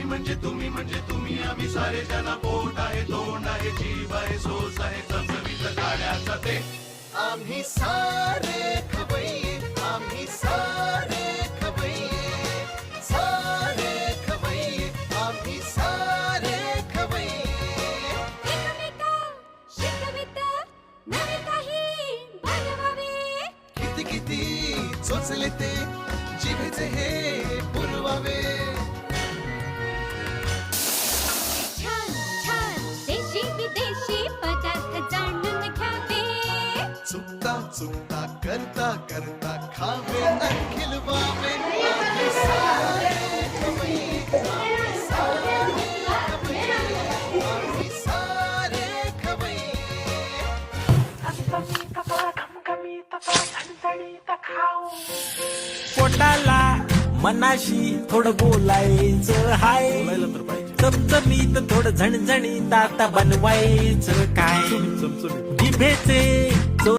म्हणजे तुम्ही आम्ही सारे जना पोट आहे तोंड आहे जीभ आहे सोस आहे चमचमीत गाड्याचा ते आम्ही सारे खवय्ये आम्ही सारे खवय्ये सारे खवय्ये आम्ही सारे खवय्ये एकमेका शिकवित नवे काही बनवावे किती किती चोचले ते जिभेचे हे पुरवावे छान छान देशी विदेशी पदार्थ जाणून घ्यावे चुकता चुकता करता करता खावे अन खिलवावे आम्ही सारे खवय्ये आम्ही सारे खवय्ये आम्ही सारे खवय्ये पोटाला मनाशी थोडं बोलायचं हाय चमचमीत थोडं झणझणीत आता बनवायचं काय जिभेचे